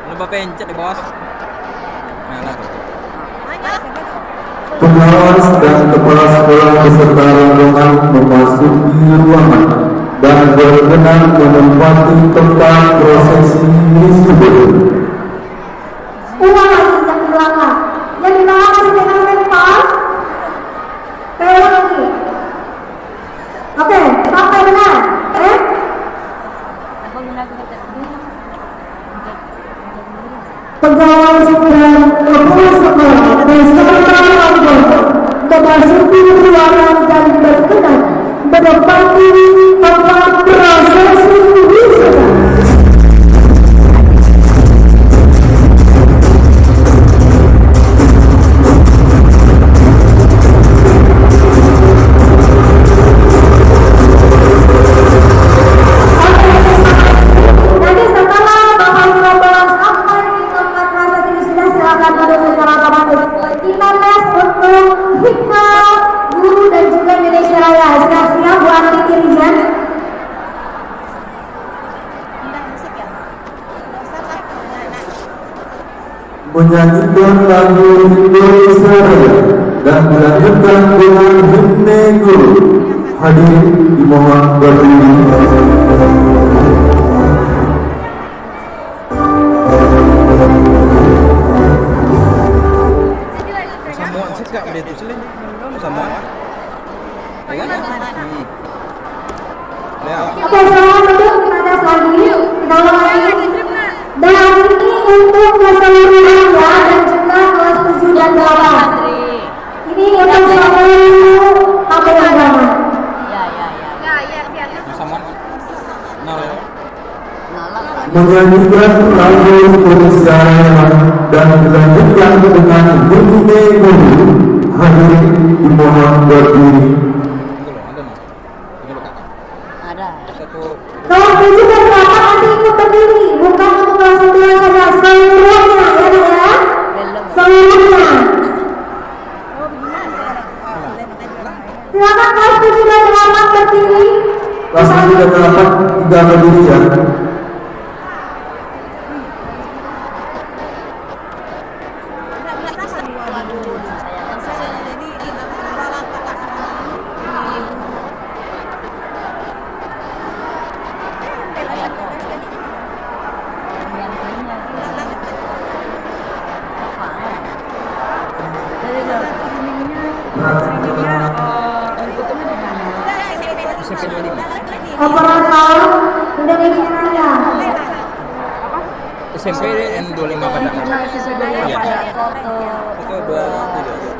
Lupa pencet di bos. Nah, tuh. Pengawas dan kepala sekolah beserta rombongan memasuki ruangan dan berkenan menempati tempat prosesi wisuda. Ulang lagi yang di belakang. Yang di belakang masih pegang mental. Pegang lagi. Oke, sampai benar. Pegawai dan kepala sekolah beserta rombongan memasuki ruangan dan berkenan menempati tempat prosesi wisuda. Nanti setelah Bapak rombongan sampai di tempat prosesi wisuda, silakan duduk secara otomatis. Kita tes untuk hikmah guru dan juga Indonesia Raya. Siap-siap buat dirijan. Menyanyikan lagu Indonesia Raya dan dilanjutkan dengan himne guru. Hadirin dimohon berdiri. Samuan sih kak udah tuselin. Samuan. Ya kan? Ya. Oke, selamat duduk. Kita tes lagi. Kita ulang lagi. Dan ini untuk keseluruhan ya, dan juga kelas 7 dan 8. Ini untuk seluruh tamu undangan. Samuan. Nah, ya. Menyanyikan lagu Indonesia Raya dan dilanjutkan dengan himne guru. Hadirin dimohon berdiri. Itu loh, ada nih. Ini loh kakak. Ada. Satu. Kelas 7 dan 8 nanti ikut berdiri. Bukan untuk kelas 9 saja. Seluruhnya ya, ya. Seluruhnya. Silakan kelas 7 dan 8 berdiri. Kelas 7 dan 8 tidak berdiri ya. Operator Indonesia Raya. SMP N25 Padang. Iya. Itu 2 3.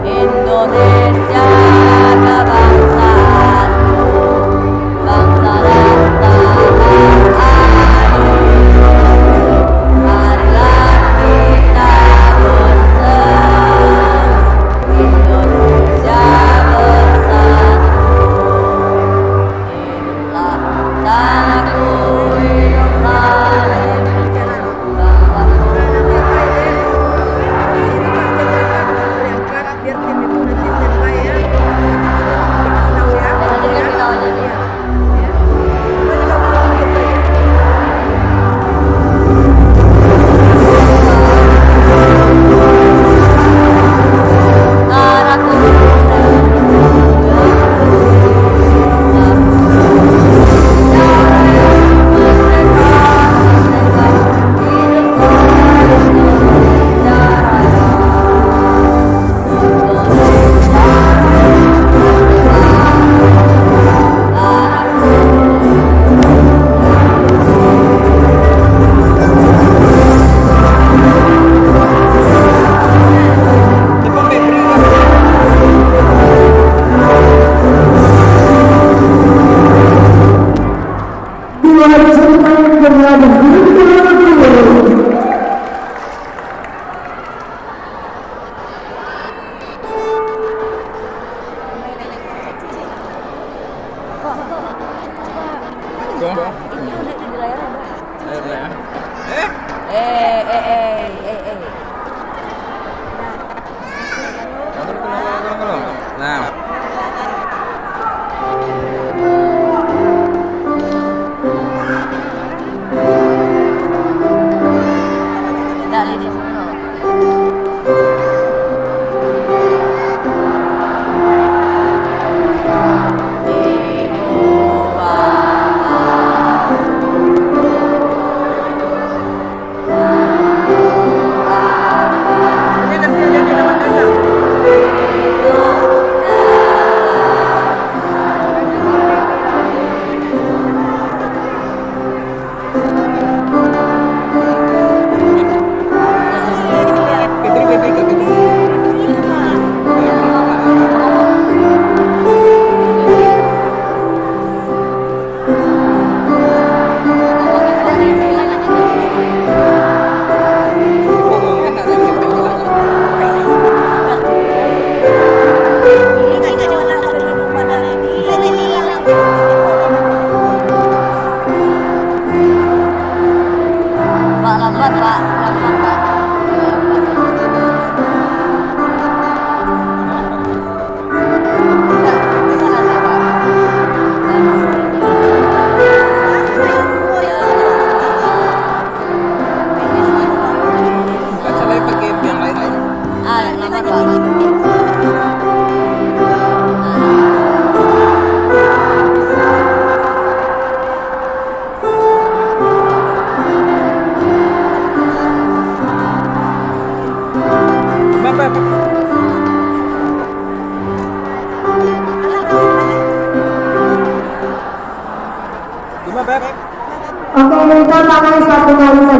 Indonesia kebangsaan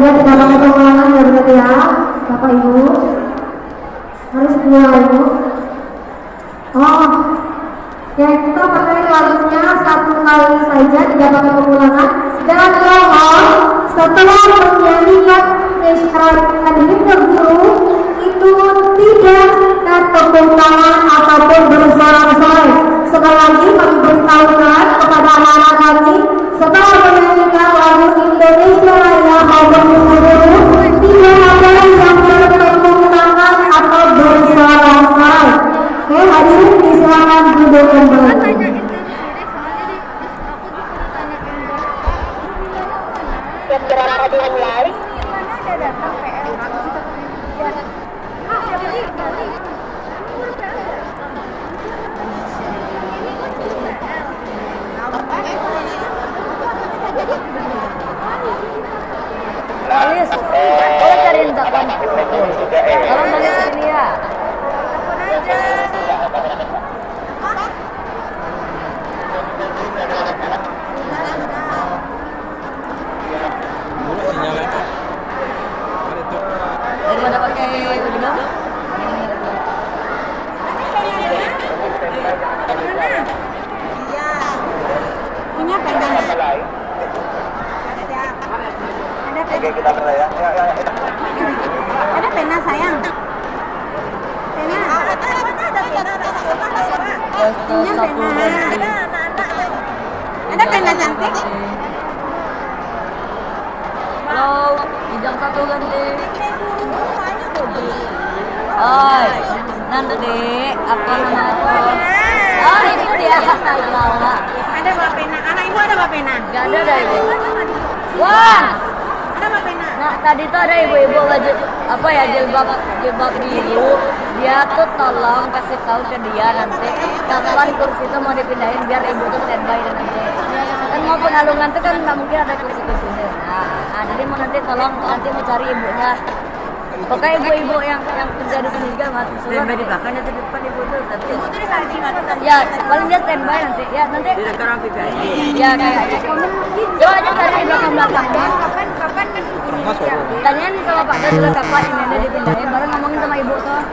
saja, tidak pakai pengulangan ya berarti ya, Bapak Ibu. Harus dua Ibu. Oh, ya kita pakai lagunya satu kali saja, tidak pakai pengulangan. Dan mohon setelah menyanyikan isyarat himne guru itu tidak tepuk tangan ataupun bersorak-sorai. Sekali lagi kami beritahukan kepada anak-anak kami setelah menyanyikan lagu Indonesia Raya maupun himne guru tidak ada yang bertepuk tangan atau bersorak-sorai. Oke, hadirin disilakan duduk kembali. Alis, boleh cariin zakon. Tolong balik ke sini ya. Daripada pakai udang. Punya pena. Oke, kita mulai ya. Ada pena sayang. Pena. Punya pena. Ada pena cantik. Halo, hijau satu ganti. Hai, nanti dek, apa nama? Oh, itu dia. Lala. Ada bawa pena. Anak ibu ada bawa pena. Gak ada dah ibu. Wah. Ada bawa pena. Nah, tadi tuh ada ibu-ibu baju apa ya, jilbab biru. Dia tuh tolong kasih tahu ke dia nanti kapan kursi itu mau dipindahin biar ibu tuh standby dan nanti. Kan mau pengalungan tuh kan nggak mungkin ada kursi-kursinya. Nah, jadi mau nanti tolong nanti mau cari ibunya. Pokoknya ibu-ibu yang kerja di sini juga mas. Standby di belakang nanti di depan ibu tuh nanti. Ibu tuh di samping atau tadi? Ya, paling dia standby nanti. Ya, nanti. Di dekat rampi ya kayaknya. Coba aja cari di belakang-belakangnya. Kapan kan? Tanyain sama Pak Dan juga kapan ini dipindahin, baru ngomongin sama ibu tuh.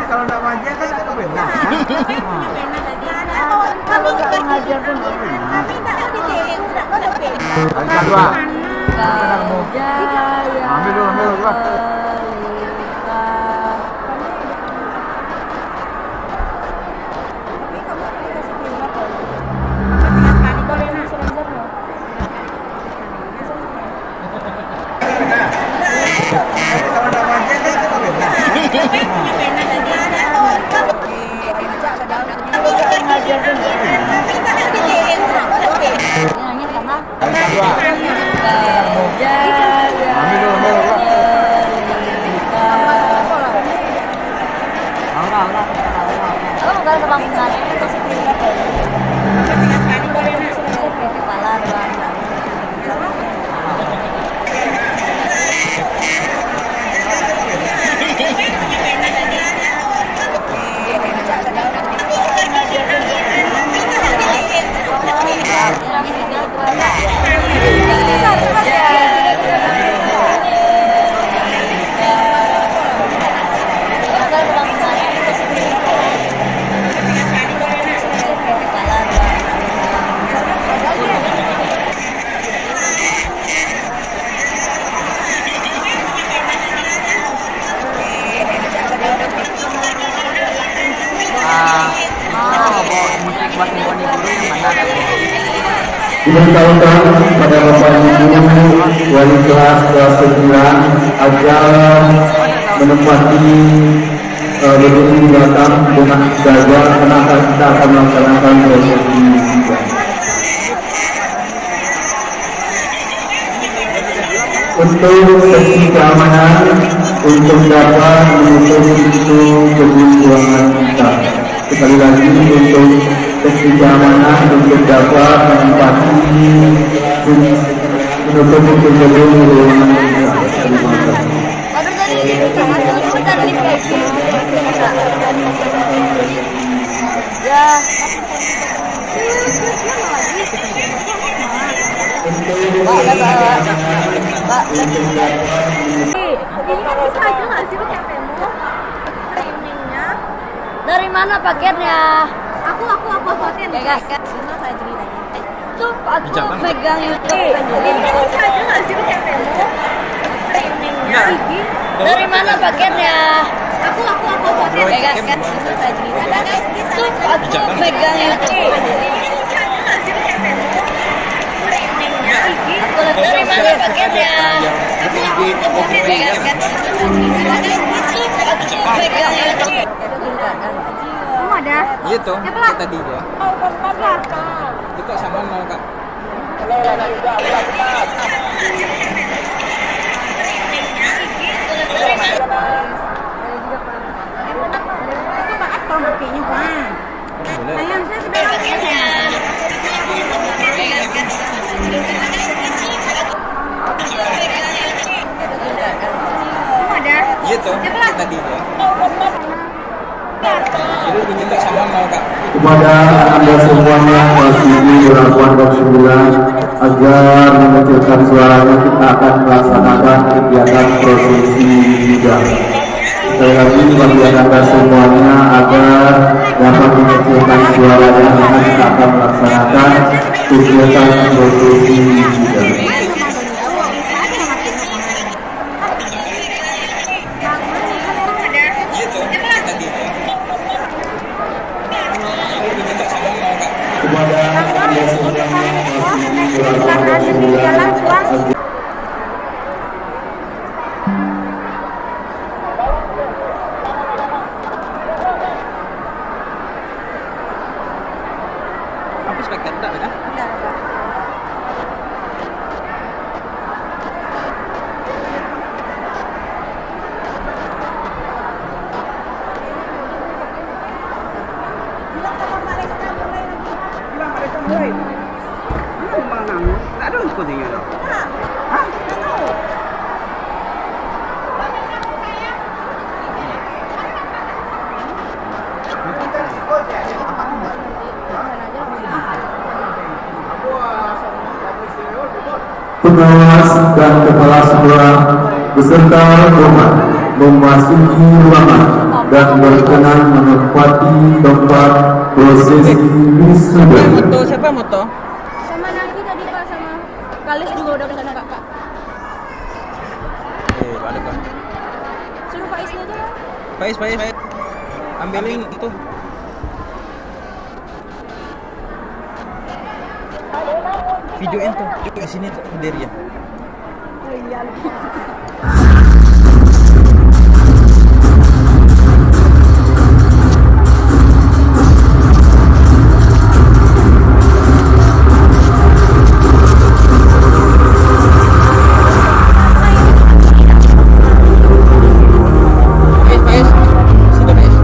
Kalau nggak manja kan itu beda. Kalau nggak ngajar pun Ambil dulu. Diberitahukan pada Bapak Ibu wali kelas 9 agar menempati duduk di belakang dengan jaga karena kita akan melaksanakan prosesi untuk sesi keamanan untuk dapat menutup pintu gedung ruangan kita. Sekali lagi untuk sesi keamanan untuk dapat menempati menutup pintu gedung ruangan kita. Terima kasih. Ya. Pak, ada bawa. Pak, Ini kan bisa aja nggak sih pakai memo? Trainingnya. dari mana paketnya? Aku votin. Oke, guys. Gimana saya ceritanya? Tuh, aku Jangan. megang YouTube sendiri. Ini kan bisa aja nggak sih pakai memo? Trainingnya. Dari mana paketnya? Aku votin. Oke, guys. Gimana saya ceritanya? Tuh, aku megang YouTube sendiri. Ini kan bisa aja nggak sih pakai memo? Trainingnya. Aku dari mana paketnya? Oke, guys. Tuh, aku megang YouTube. Kamu ada? Iya tuh, kayak tadi ya. Oh, keempat. Itu kok sama mau kak? Itu maaf kalau pakainya Pak. Boleh. Sayang saya sudah pakainya. Kamu ada? Iya tuh, kayak tadi ya. Jadi diminta sama mau kak? Kepada Anda semuanya Wasidi Berlakuan dan 9 agar mengecilkan suaranya kita akan melaksanakan kegiatan prosesi wisuda. Sekali lagi bagi Anda semuanya agar dapat mengecilkan suaranya karena kita akan melaksanakan kegiatan prosesi wisuda. Iya tuh, kayak tadi ya. Jadi diminta sama mau kak? Kepada Anda semuanya Wasidi Berlakuan dan 9 agar Habis paket enggak kan? Bilang mereka mulai. Bilang mana? Enggak ada kodenya dong. Hah? pengawas dan kepala sekolah beserta rombongan memasuki ruangan dan berkenan menempati tempat prosesi wisuda. Moto siapa moto? Sama Naki tadi Pak, sama Kalis juga udah kesana Kak. Ada kak. Suruh Faiznya aja lah. Faiz. Ambilin itu. Videoin tuh, di sini tuh sendiri ya. Faiz, sini Faiz.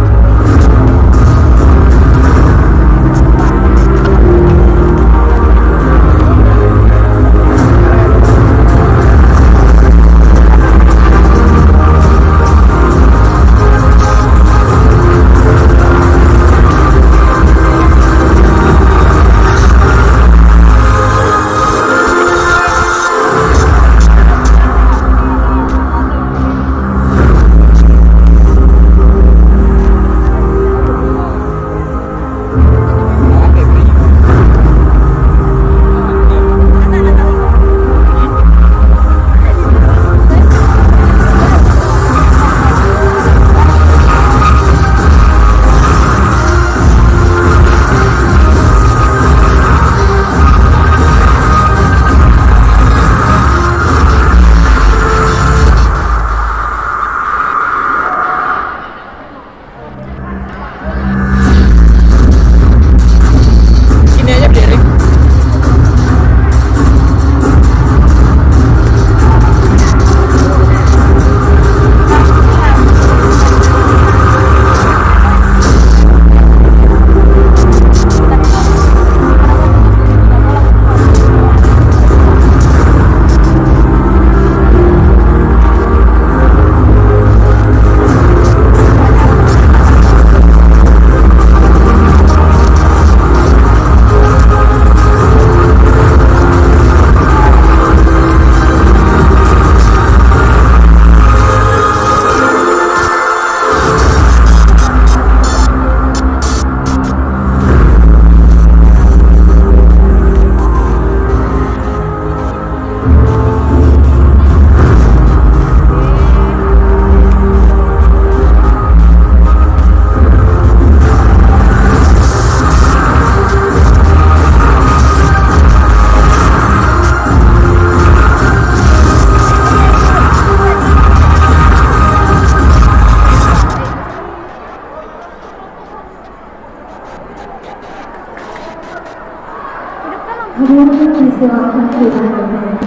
Silahkan didengarkan.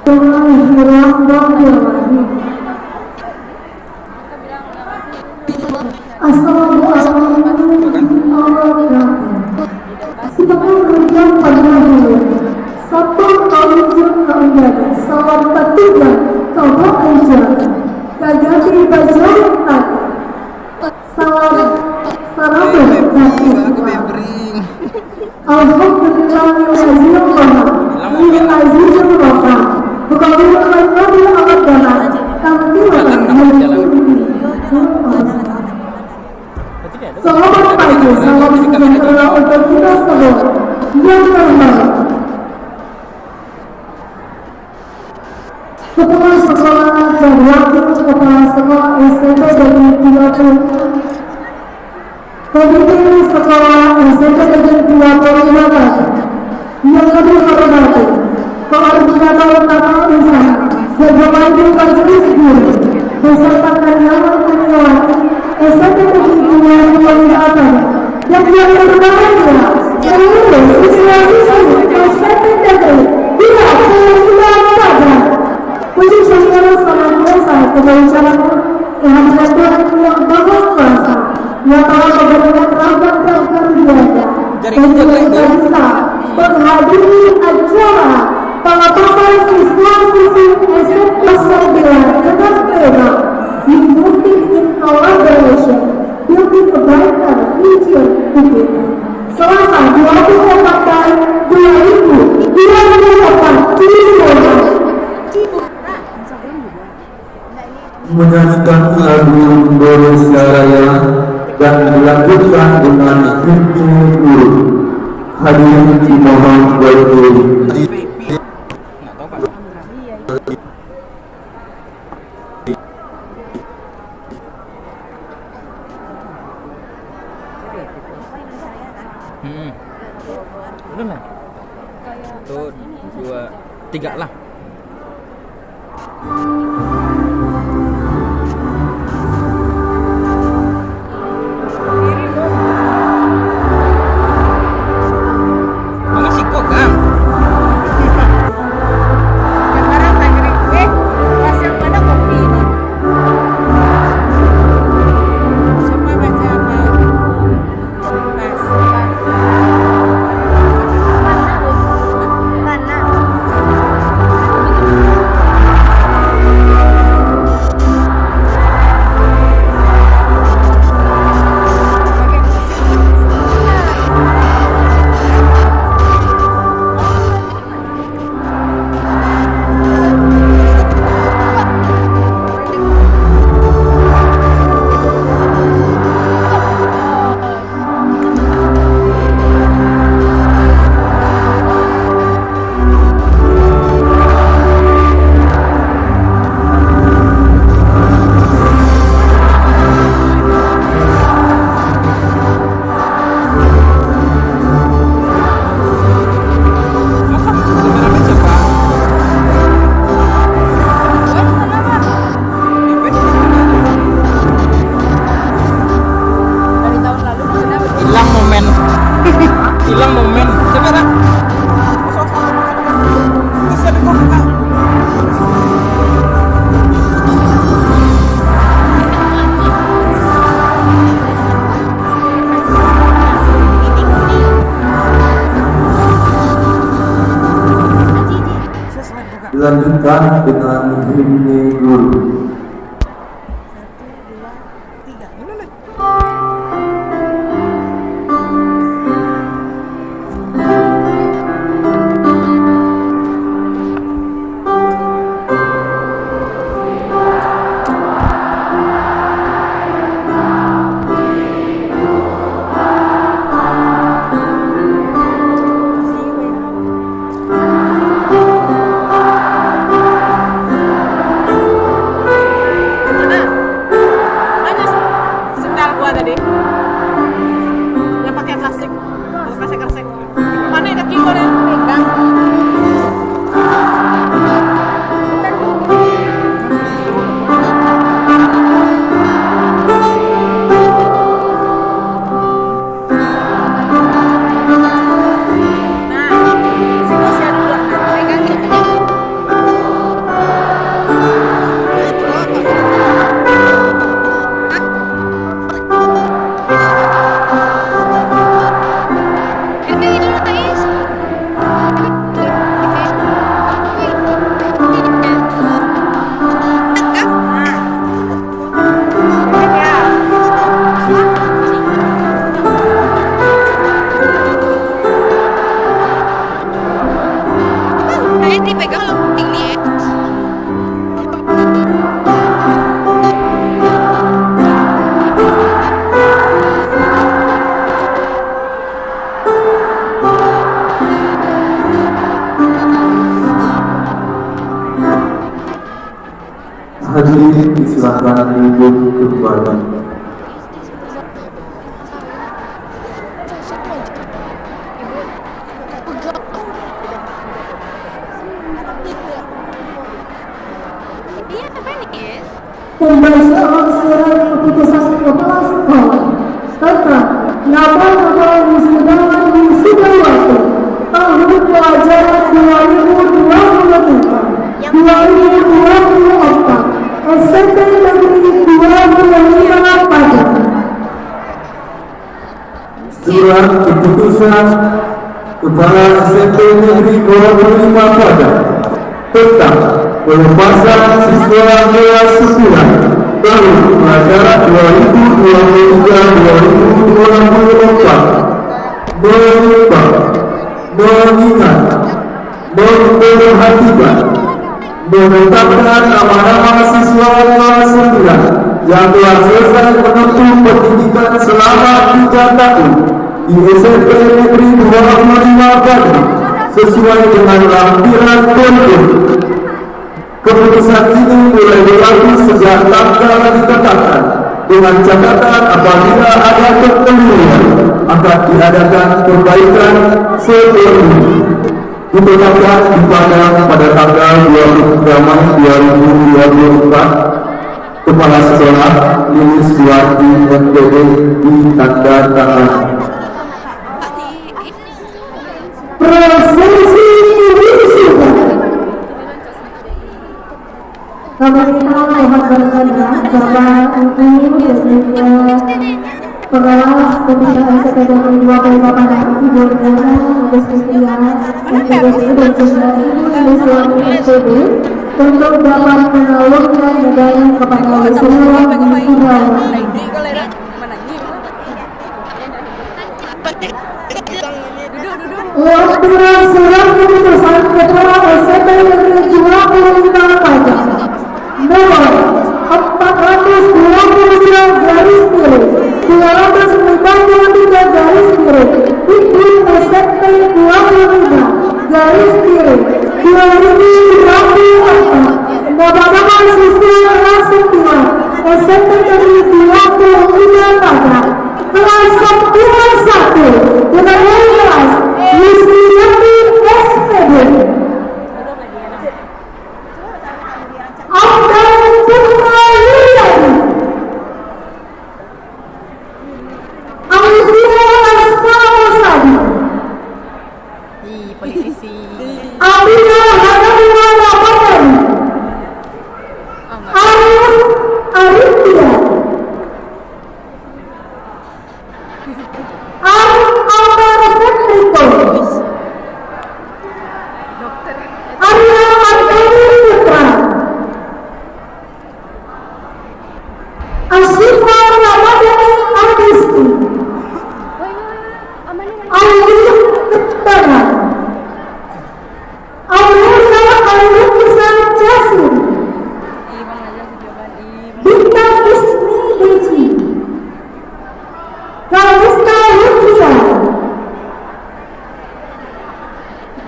Bismillahirrahmanirrahim. Assalamualaikum warahmatullahi wabarakatuh. Sebagai rangkaian pernyataan satu tahun keundangan salam tertugas kaum ajaran kagati bajar tadi salam sarapan dan Islam. Alhamdulillahirrahmanirrahim. Lil azizul ghafar. Bukabil al-nabi al-dana. Tamtilan al-mudi. Selamat pagi, salam sejahtera untuk kita semua yang terbaik. Kepala Sekolah dan Wakil Kepala Sekolah SMP Negeri 30, Komite Sekolah SMP Negeri 25 Pati, yang kami hormati Koordinator Tata Usaha dan Bapak Ibu Majelis Guru beserta karyawan-karyawati SMP Negeri 25 Pati, dan yang terbaiknya seluruh siswa-siswi SMP Negeri 25 Pati. Puji syukur senantiasa kebajikanmu yang Tuhan yang Maha Kuasa, yang telah memberikan rahmat dan karunia-Nya, dan juga kita bisa menghadiri acara pelepasan siswa-siswi SMP 9 dengan tema United in Collaboration, Building a Brighter Future Together. Selasa 24 Maret 2024 di Semarang. Menyanyikan lagu Indonesia Raya dan dilanjutkan dengan himne guru. Hadirin dimohon berdiri. Udah lah. Tuh, 2, 3 lah. Hilang momen. Coba lah. Terus ada kok buka. Dilanjutkan dengan himne guru. Hadirin disilakan duduk kembali. Pembacaan surat keputusan kepala sekolah tentang nama-nama Wisudawati tahun pelajaran 2023-2024 SMP Negeri 25 Pajak. Surat keputusan Kepala SMP Negeri 25 Pajak tentang pelepasan siswa kelas 9 tahun pelajaran 2023-2024 menimbang, mengingat, memperhatikan, menetapkan nama-nama siswa kelas 9 yang telah selesai menempuh pendidikan selama 3 tahun di SMP Negeri 25 Bandung sesuai dengan lampiran berikut. Keputusan ini mulai berlaku sejak tanggal ditetapkan, dengan catatan apabila ada kekeliruan akan diadakan perbaikan sepenuhnya. Ditetapkan di Padang pada tanggal 23 Mei 2024. Kepala Sekolah Lilis Suwardi MPD ditanda tangan. Prosesi wisuda. Pemerintah mohon berkenan Bapak Ibu dan juga pengawas Pembinaan SMP Negeri 25 Padang, Ibu Nana, Ibu Sistia, MPD dan juga Ibu Suwardi MPD untuk dapat menalurkan medali kepada seluruh wisuda. Lampiran surat keputusan Kepala SMP Negeri 25 Pajak nomor 422 garis miring 253 garis miring Dikbud SMP 25 garis miring 2024 nama-nama siswa kelas 9 SMP Negeri 25 Pajak kelas 1 dengan nilai kelas Wisudawati SPD Abdan Putra Yuliani Alvira Asma'usadi Abina Hanamina Ramadhani Arif Arifia Arif Amar Petriko Arya Antoni Putra Asyifa Ramadhani Adisti Audrey Kettana Aurelia Aurukisa Jasur Bintang Ismi Deji Kalista Lutfia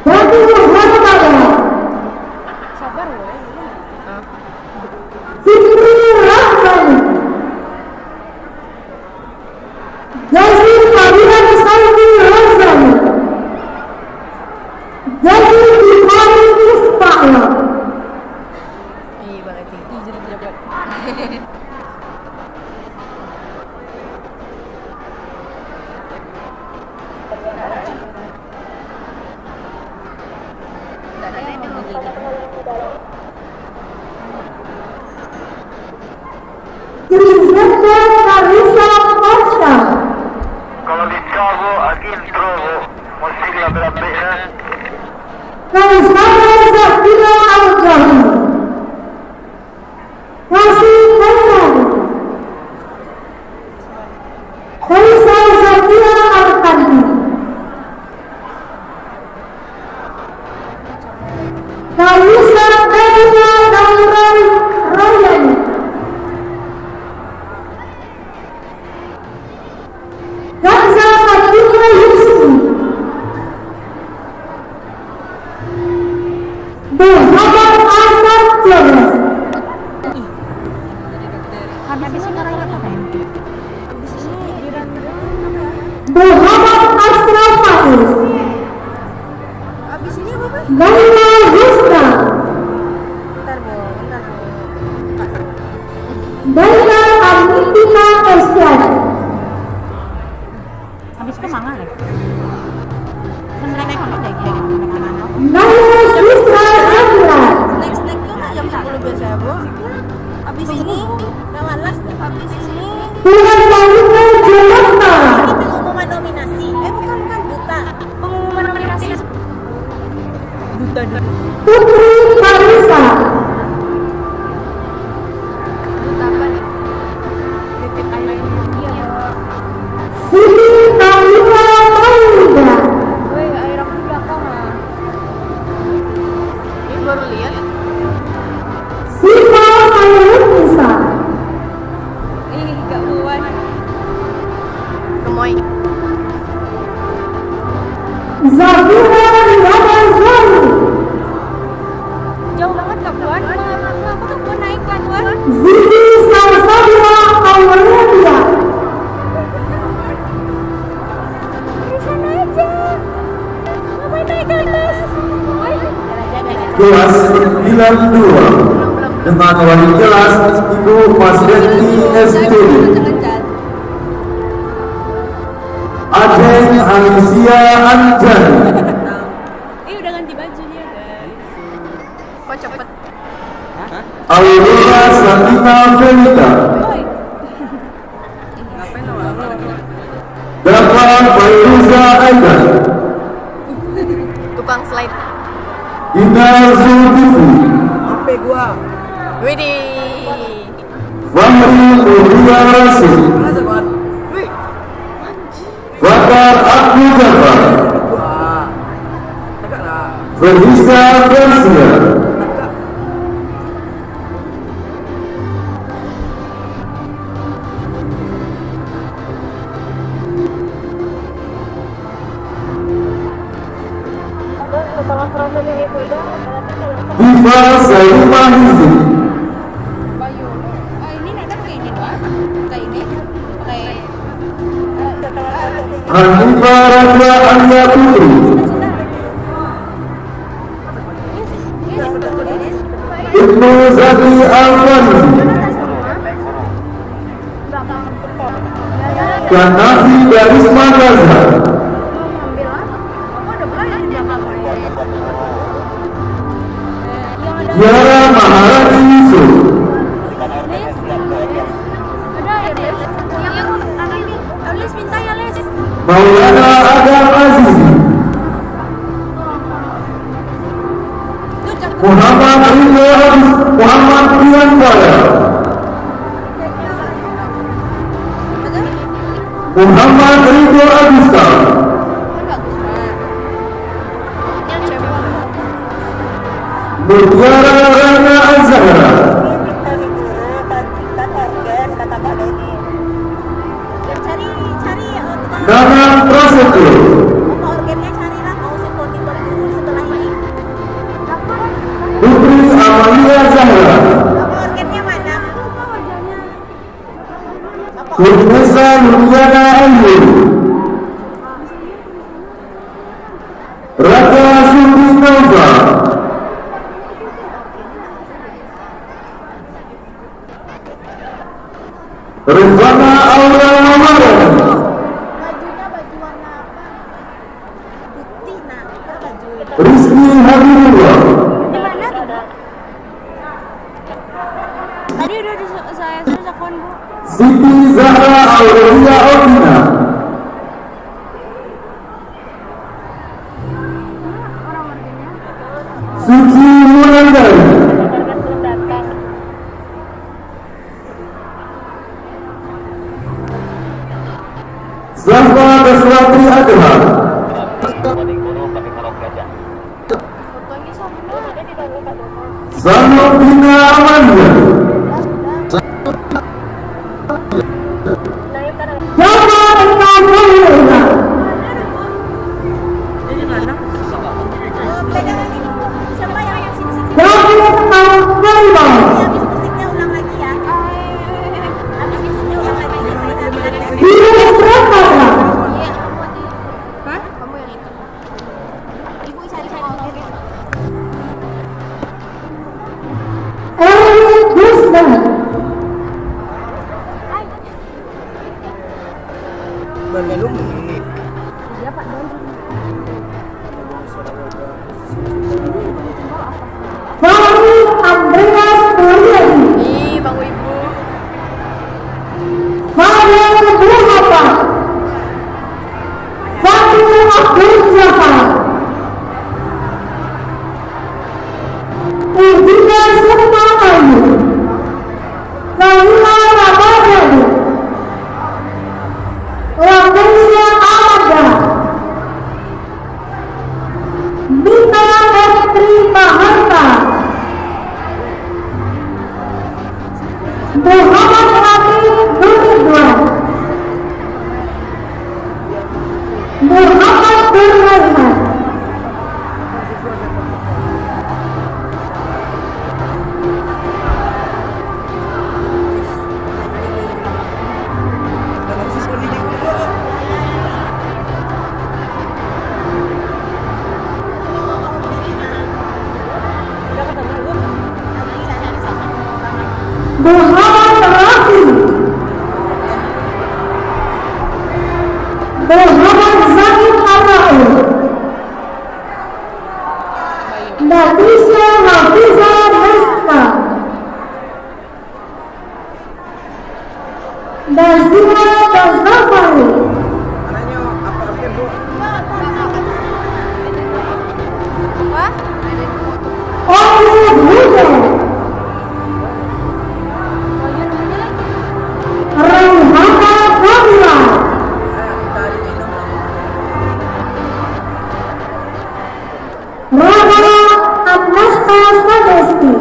Dadi Harmada Fitri Rahmani Yazid Fadilan Salmi Razani Yazid Ibrahim Ismail Trizenda Karisa Marsha Kalau di Cabo, aquí en Trovo, mau sigla berapa? Kaisara Zakira Al-Jahi Kasih Kairani Kaisar Zakira Al-Kandi Kaisar Kadina Naurai Rayani Kanza Fatima Yusri Daira Armitina Estiani. Habis ke mana lagi? Naik motor deh gitu. Naya Sisra Zakira. Snack tuh nggak jam 10 biasa ya, Bu? Habis ini, lewat las, habis ini Tuhan Malika Jakarta. ini pengumuman nominasi. Bukan duta. Pengumuman nominasi. Duta. Putri Marisa. Duta apa nih? Titip air. Iya. Siti Kamila Maulida. Woi, air aku di belakang ah. Ini baru lihat. Siva Hairunisa. Ih, gak buat. Gemoy. Zafira Riyana Zoni. Jauh banget Kak Buan. Kenapa Kak Buan naik Kak Buan? Zizi Salsabila Aurelia. Di sana aja. Ngapain naik ke atas? Kelas 92 dengan wali kelas Ibu Masdenti STD, Ajeng Alicia Anjani, Udah ganti baju dia guys. Kok cepet? Aurora Sakina Felita, Dava Fairuza Aidan, Tukang slide. Ina Zulkifli, Sampai gua. Widih. Fahri Nurria Rasul, Mana buat? Wih, Bakar Abdul Jafar, gua. Tegak lah. Felisa Versia, Tegak. Diva Salimah Hizri, Bayu. Ini nadar kayak ini doang. Kayak ini. Kayak Hanifah Raja Arya Putri, Ibnu Zaki Al-Fanizi, dan Nafi Darisman Raza, Tiara Maharani Yusuf, Les minta ya Les. Maulana Adam Azizi, Muhammad Ridho Abis, Muhammad Rian Farel, Muhammad Ridho Abiska, Mutiara Rana Azhara, Cari Nanang Prasetyo, organnya carilah mau sekolah berguru setelah ini. Putri Amalia Zahra, Organnya mana? Lupa wajahnya. Kurmesa Lumiana Ayu, Raja Suti Nova, Rifana Aura Mamarani, Bajunya baju warna apa? Putih nah, kita baju. Rizky Habibullah, Di mana tuh, Bu? Tadi udah saya telepon, Bu. Siti Zahra Aurelia Odina, Orang organnya. Suci Wulandari, Zafra Deswatri Adha, Fotonya sama. Ada di dalam Kak. Zanubina Amalia, Jaka Eka Maulida. Ini mana? Pegangan ini. Siapa yang sini-sini? David Maulida. Habis musiknya ulang lagi ya. Habis musiknya ulang lagi. Diri Pratama. Iya, kamu di. Hah? Kamu yang itu. Ibu cari organ. Erwin Gusman. Muhammad Latif Nurridwan, Muhammad Nurraihan, Muhammad Rafi, Muhammad Zaid Al-Rauf, Natisha Hafiza Nasta, Nazira Tazafari, Anaknya apa lagi Bu? Olive Huda, Raihana Kamila, Rana Anastasia Desti,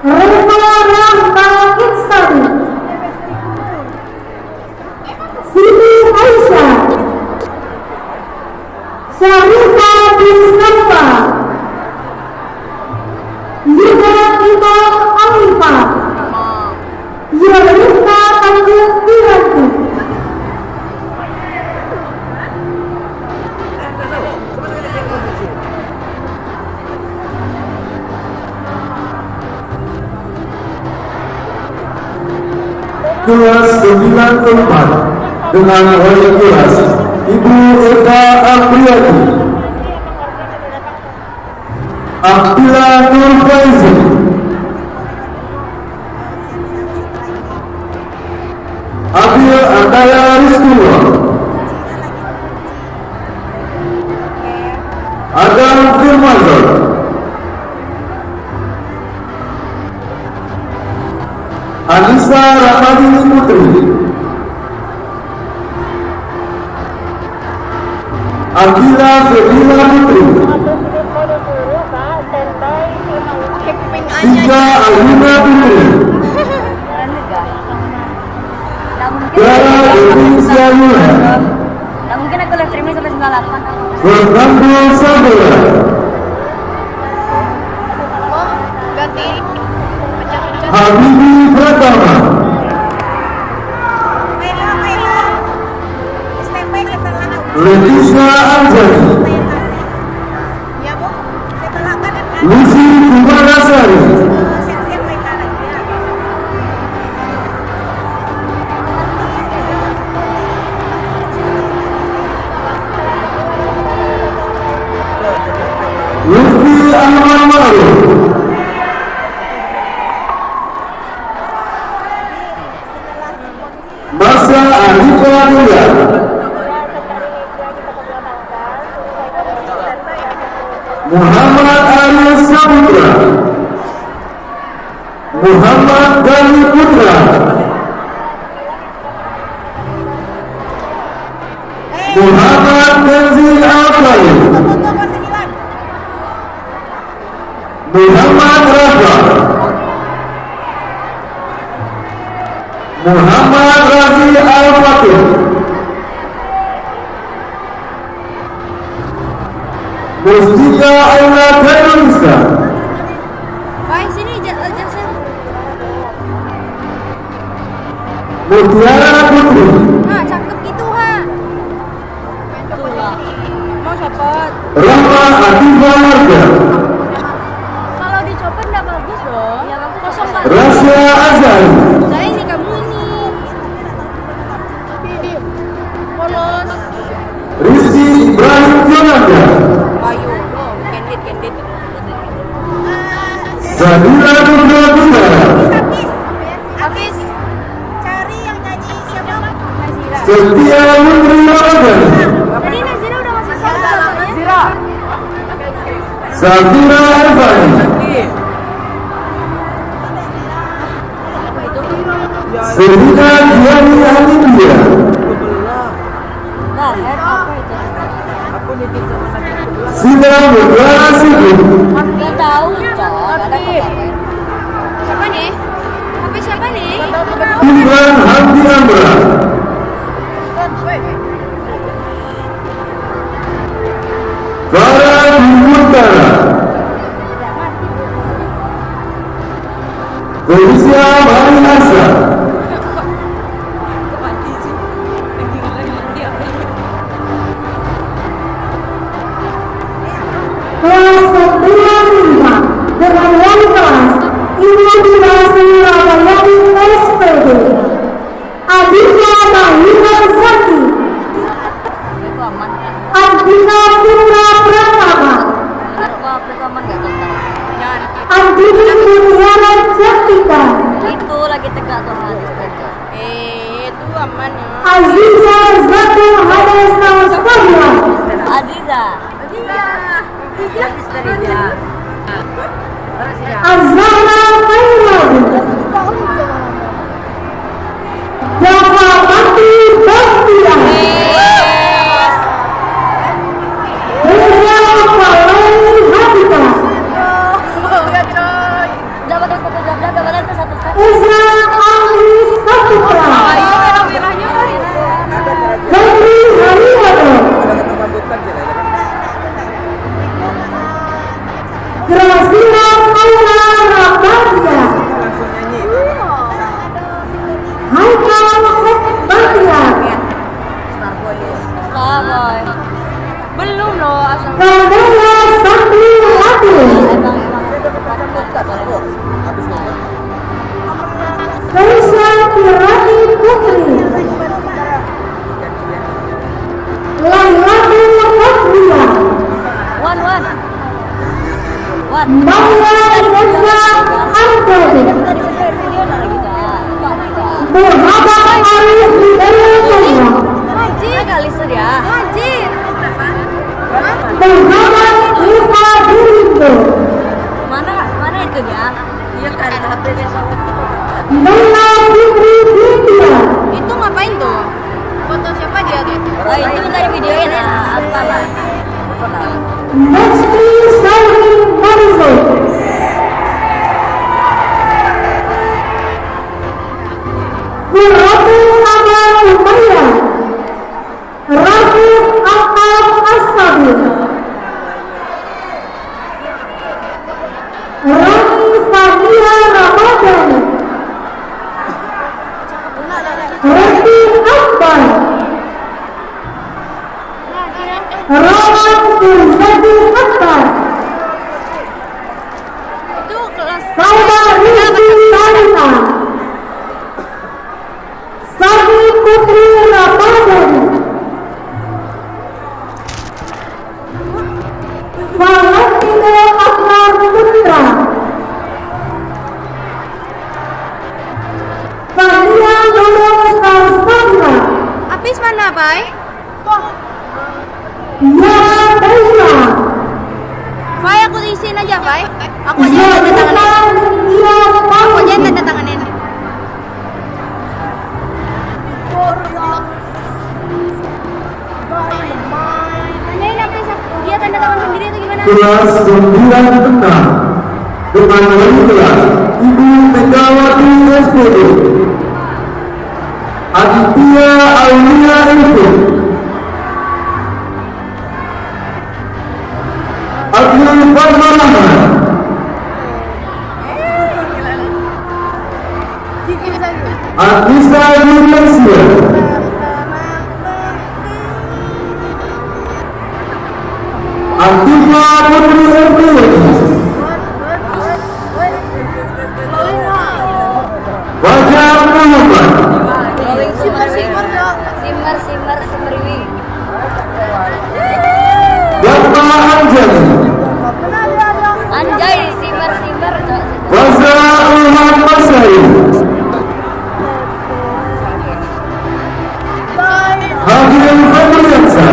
Rena Rahma Instari, Siti Aisyah, Syarifah Bisnawa, Yuda Imam Alifah, Yurifka Tanjung Piranti, Kelas 94 dengan wali kelas Ibu Eva Apriati, Abdillah Nur Faizal, Abil Andaya Rizkullah, Adam Firmanzal, Anissa Ramadini Putri, Abdila Fedila Putri, Tiga Alina Putri, Tiara Indonesia Yuna, Nggak mungkin aku live streaming sampai 98. Fernando Sabela, Ganti. Pecah-pecah. Habibi Pratama, Leticia Anjani, Ya Bu, setelah kan Lucy Kumarasari, siap-siap mereka lagi ya. Lutfi Ahmad Maruf, Masa Arifah Nuya, Muhammad Arif Saputra, Muhammad Gali Putra, Muhammad Tenzil Al-Qaif, Foto ke 9. Muhammad Rafa, Muhammad Rafi Al-Fatih, Mustika Aina Khairunisa, Baik sini Jackson. Mutiara Putri, Ah, cakep gitu ha. Mau copot. Rahma Atifah Marga, Kalau dicopot nggak bagus dong. Ya bagus kosong kan. Rasya Azhari, Saya ini kamu ini. Pilih. Polos. Rizky Ibrahim Yonanda, Bayu. Oh, candid. Sadila Nurul Bundara, Hafiz. Cari yang nyanyi siapa? Nazira. Setia Menteri Maradani, Tadi Nazira udah masuk surga namanya. Safira Arfani, Selina Diani Hanifia, Nah, apa itu? Aku nitip sama sakit kebelah. Sina Mutiara Sibu, Hampir tahu, Cok. Ada Tapi- kemarin. Siapa nih? Tapi siapa nih? Imran Hamdi Amra, Farah Dimutara, Felicia Marinasa, Mati sih. Dia. Kelas 95 dengan wali kelas Imunisasi Ramayani SPD Adika Mahina Zaki, Itu aman kan? Andika Putra Pratama, Kalau aku aman nggak tentang? Jangan. Andini Mutiara Jatika, Itu lagi tegak tuh hadis tadi. Itu aman ya. Aziza Zaki Hades Nausfadila, Aziza. Hadis tadi dia. Azhara Khairadi, Java Mati Baktiar, Reza Palani Habita, Ya coy. Dapat foto jabla, dapat itu satu set. Ezra Amri Saputra, Merahnya kali. Henry Haryono, Ada kata sambutan sih lah. Gracia Aura Rabadia, Langsung nyanyi. Haikal Batia, Starboy. Belum loh asal. Kandaya Sakti Latif, Emang nggak boleh. Habis nonton. Keisha Kirani Putri, Lailatu Fatria, Wan. Maya Reza Ardani, Tadi video lagi kan? Muhammad Arif Hidayatullah, Haji kali ya. Haji. Muhammad Ifa Dirindo, Mana itu ya? Iya kan ada HP siapa? Nela Fitri Bintia, Itu ngapain tuh? Foto siapa dia tuh? Oh itu tadi videoin apa lah? Najmi Syahri Marizo, Hurratu Amal Umayyah, Rafiq Ahmad As-Sabir, Rani Fania Ramadhani, Randy Akbar, Roman Furzadi Akbar, Itu kelas Salma Rizky Tarika, Sagi Putri Ramadhani, Valentino Akbar Putra, Fania Nurul Salsabila, Apis mana, Pai? Yara Daila, Pai aku isiin aja, Pai. Aku aja yang tanda tanganin. Zahra India Aku aja yang Pandi, tanda tanganin. Tanyain Apis, dia tanda tangan sendiri atau gimana? kelas 96 dengan wali kelas Ibu Megawati SPD, Aditya Aulia Info, Abdul Fadlan Rahman, Anissa Yunisia, Aktifa Putri Erwin, Fajar Muhammad, Glowing simmer semeriwing. Dharma Anjali, Anjay simmer. Faza Ulman Masari, Hakim Fabriansa,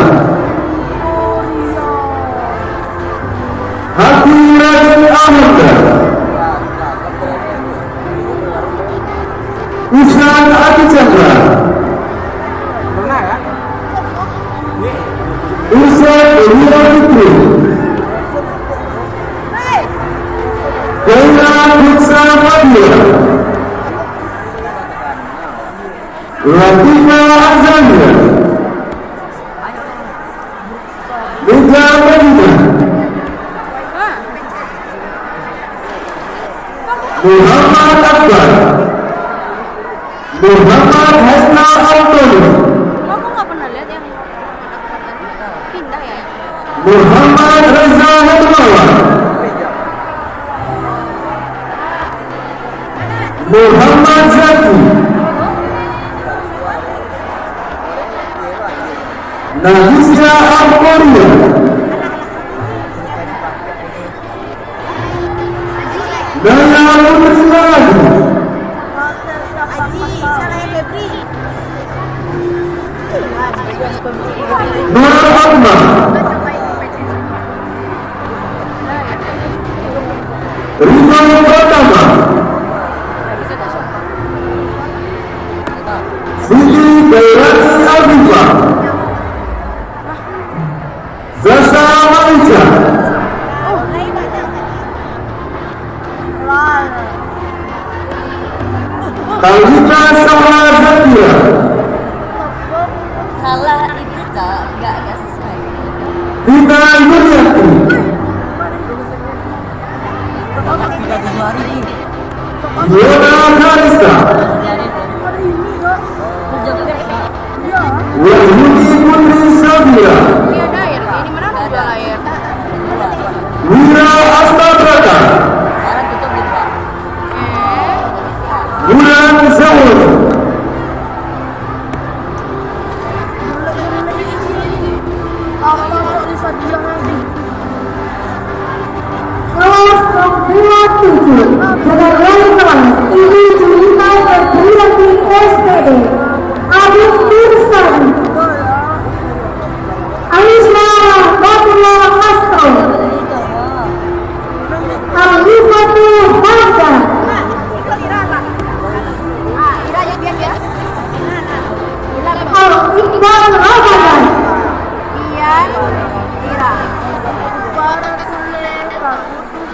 Hakim Raden Amanda, Usman Adi Chandra, Pernah ya? Usman Delia Fitri, Fadila, Latifa Azania, Mega Medina, Muhammad Akbar, Muhammad Hasna Antoni, Kamu nggak pernah lihat yang pindah ya? Muhammad Reza Hermawan, Muhammad Zaki, Nafisa Amkoria, Naya Putri Lagi, Nur Ahmad, Ridwan Pratama, Siti Bayrani Afifah, Zasa Malaysia, Talita Sahla Zakira, Salah itu kak, nggak sesuai. Vita Yuniati, Yona Karista, Wahyudi Putri Safira, Iya ada air. Ini mana mau jual air? Wira Astabrata, Sekarang tutup di bawah. Bulan Zawur, Kelas 27 dengan wali kelas Ibu Julita Febriati SPD, Adit Nursani, Alisma Rahmatullah Castro, Alifatul Farda, Al-Iqbal Ramadan,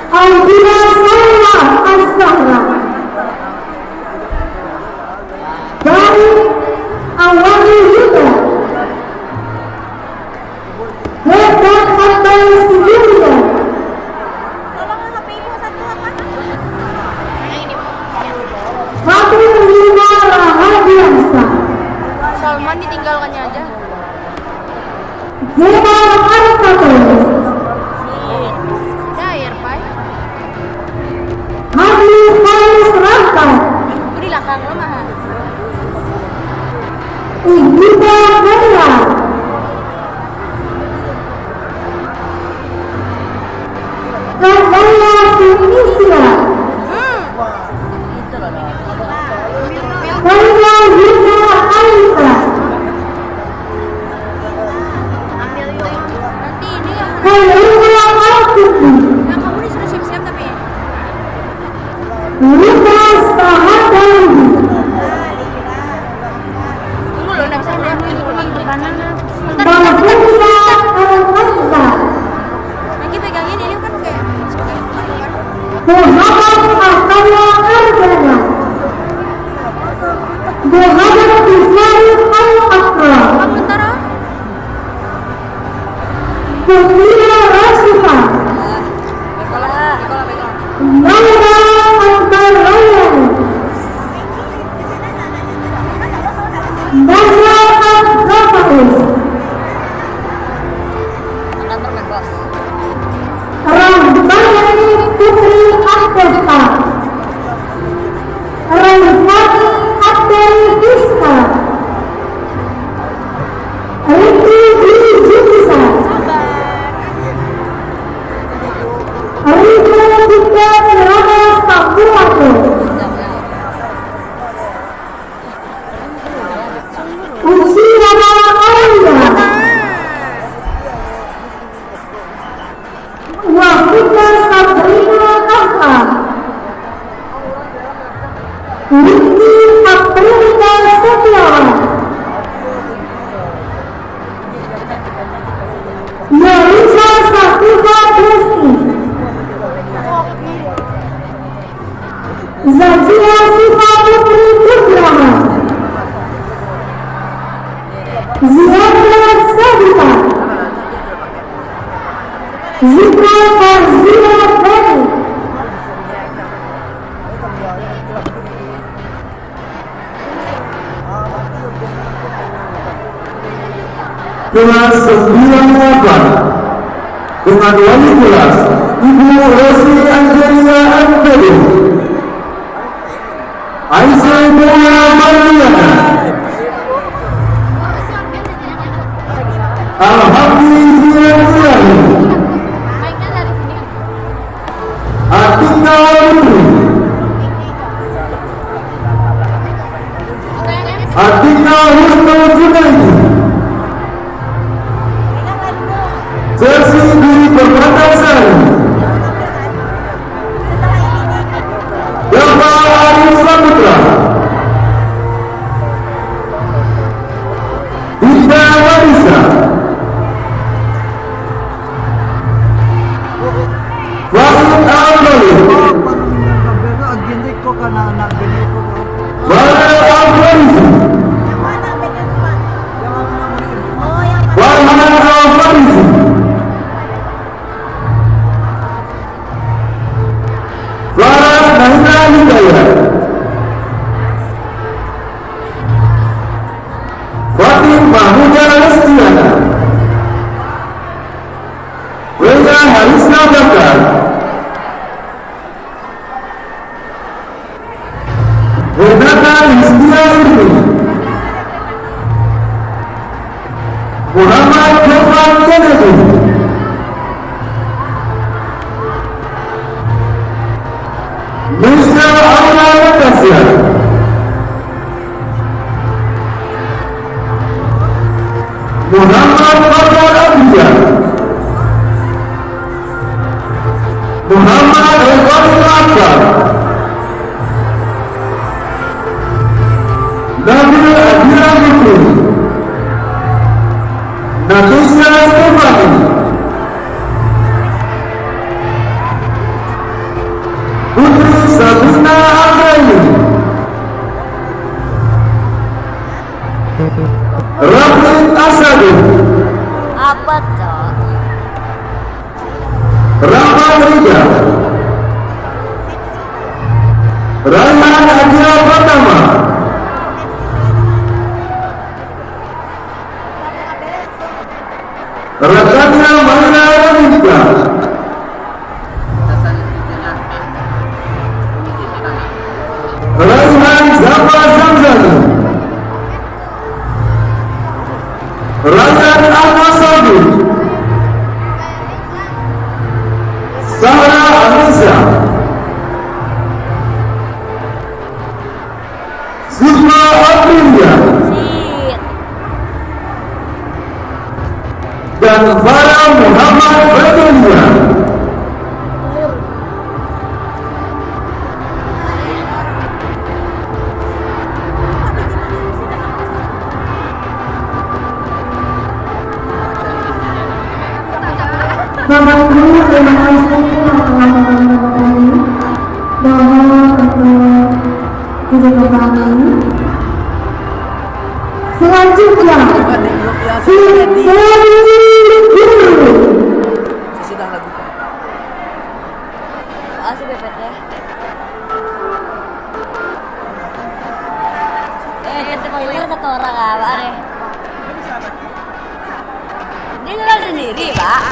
Aldina Salma Az-Zahra, dari Awani Yuda, Hebat Fatai Sibulia, Fatul Lina Rahadiansa, Salman ditinggalkannya aja. Zebar Arkatul, Ada air, Pai. Habib Faris Rahmat, Gue di belakang rumah. Iqbal Khaira, Kadaya Tunisia, Itu loh. Khaira Yuda Alita, Nanti ini yang Khairullah Al-Qurbi, kamu disuruh siap-siap tapi Lukas Tahadawi, tunggu loh, nggak bisa lihat dulu kanan. Mahfuza Al-Manza, Lagi pegangin ini kan kayak Muhammad Ataya Ardana, Muhammad Bifari Al-Akra, bentar. Kumila Rasifa, Sekolah. Naira Al-Barayani, Nazar Al-Ghafais, Kantor main bos. Rahmayani Putri Abdesta, Raifani Abdel Fiska, Riki Dwi Jukisa, Rika Tika Kirana Sabuato, Uci Rama Arya, Wahida Sabrina Ahmad, Riki Aprilita Setiawan, Yarisa Safifa Desti, Fitra Farzia Feni. Kelas 98 dengan wali kelas Ibu Rosi Angelia Anpedo, Aisyah Bola Mariana, Alhamdulillah, Atika Putri, Atika Husnul Junaidi, Jersey Duri Perbatasari, Dava Arif Saputra, Dinda Marisa, Fahid Al-Malik, Farel Al-Farizi, Farhan Al-Farizi, Faras Mahina Hidayat, Fatim Mahmuda Lestiana, Reza Harisna Bakar, Renata Histia Irmi, Muhammad Jovan Kennedy, Misra Aula Natasya, Muhammad Fajar Abdiyah, Muhammad Rezalul Akbar, Nabil Adira Putri, Natusya Stefani, Putri Sabina Agraini, Rafid Asadu, Apa tuh? Rahman Rida, Rayhan Adira Pratama, Rakanya Maina Ranika, Rayhan Zafar Zamzani, Rayhan Al-Masabi, Sahra Anissa, Siswa Aprilia, Sit. dan Farah Muhammad Bedulia. Bapak Ibu, terima kasih yang telah menonton kami. Mohon untuk duduk kembali. Selanjutnya, si Guru. Sudah lagu Pak. Makasih PPT. Spoiler satu orang apa nih? Dia nyerang sendiri Pak.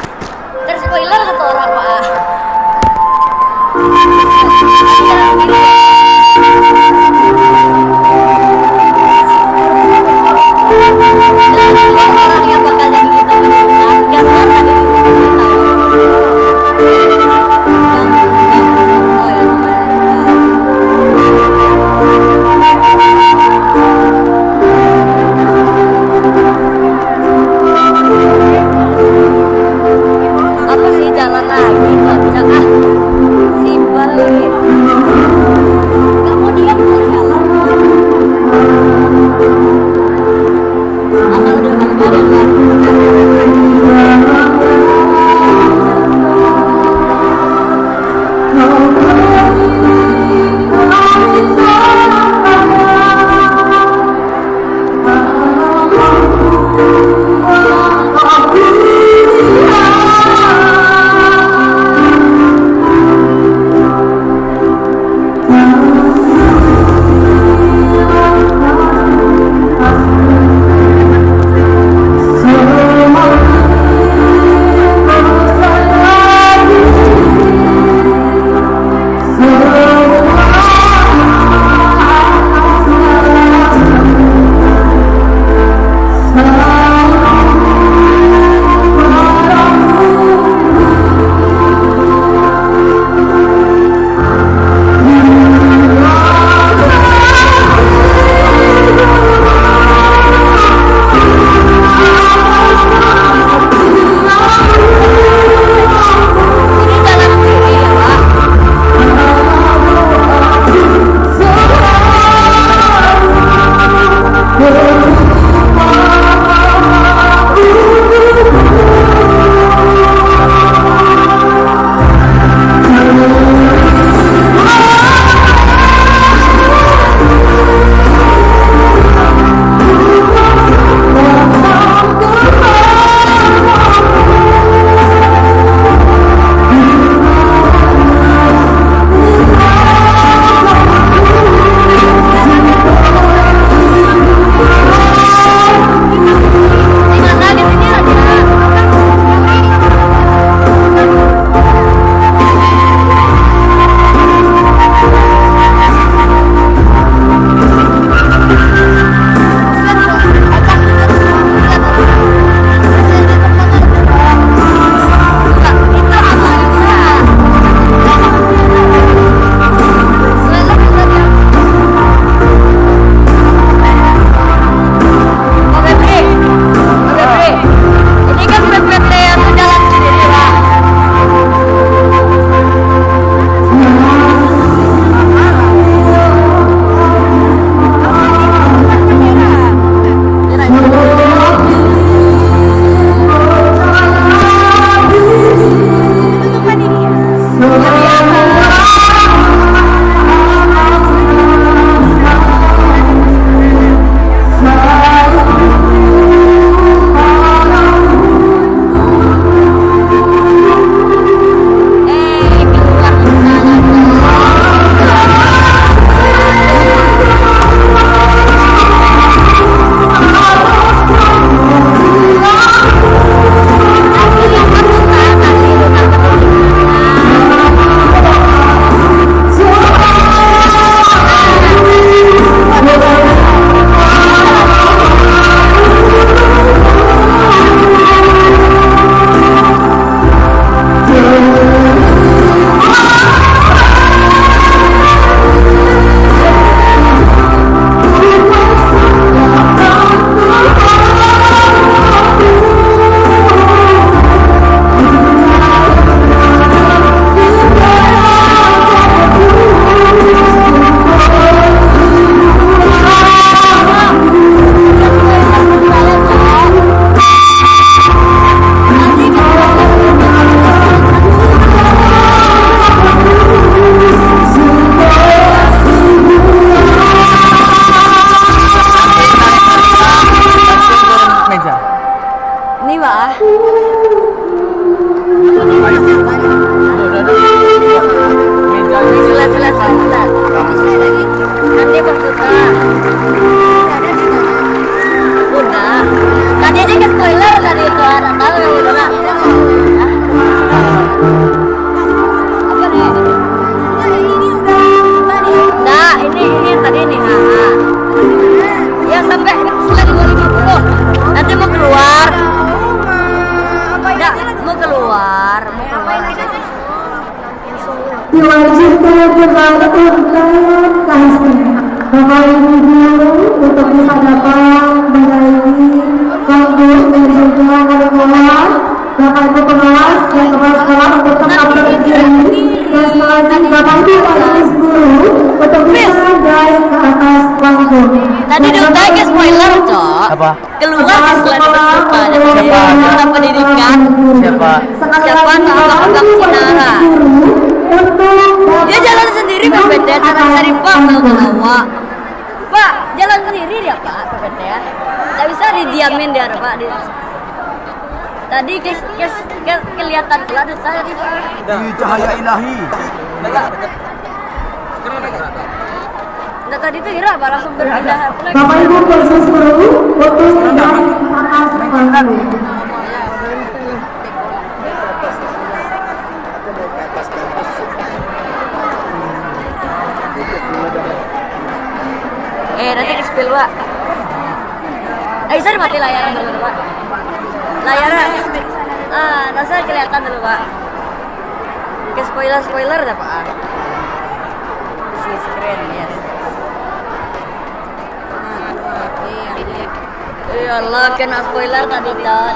Terspoiler satu orang Pak. Orang yang bakal jadi kita menang karena tadi apa sih jalan lagi kok jangan simpel nggak mau diam tuh jalan apa udah kembali diwajibkan dengan uraian kasih. Bapak Ibu guru untuk bisa dapat mengayomi waktu dan juga anak-anak Bapak Ibu pengawas dan kepala sekolah untuk tetap berdiri dan selanjutnya Bapak Ibu pengawas guru untuk bisa naik ke atas panggung. Tadi duta ke spoiler, Cok. Apa? Keluar ke selain duta. Duta pendidikan. Siapa? Siapa? Abang Kinara. Dia jalan sendiri PPTN dengan Saripah bawa. Pak, jalan sendiri dia Pak PPTN. Tak bisa didiamin dia Pak. Tadi kelihatan ada saya di Cahaya ilahi. Nah tadi itu Ira Pak langsung berpindah. Bapak Ibu proses guru untuk naik ke atas panggung. Nanti di spill Pak. Bisa dimati layarnya dulu Pak. Layarnya. Nasa kelihatan dulu Pak. Ke spoiler dah Pak. Si screen yes. Ya Allah kena spoiler tadi Cok.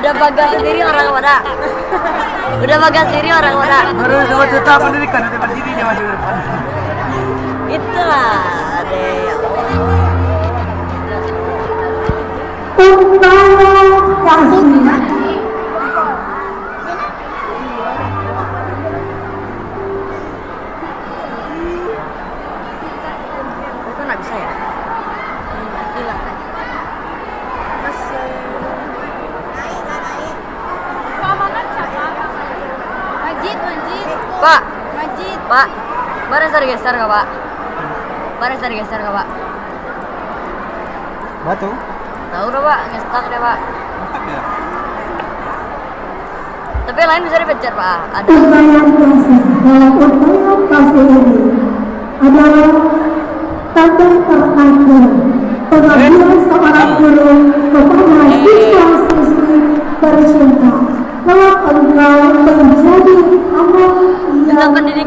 Udah bagas sendiri orang mana? Udah bagas sendiri orang mana? Harus sama juta pendidikan nanti berdiri dia maju depan. Itulah deh. Uraian kasih. Itu nggak bisa ya? Hilang. Majid. Pak, Majid. Pak, bareng saya geser nggak Pak? Bareng saya geser nggak Pak? Batu. Tahu dong Pak, ngestak deh Pak. Mantap ya. Tapi yang lain bisa dipencet Pak. Ada. Uraian kasih dalam uraian kasih ini adalah tanda terakhir pengabdian seorang guru kepada siswa-siswi tercinta. Kalau engkau menjadi anak yang Pendidikan.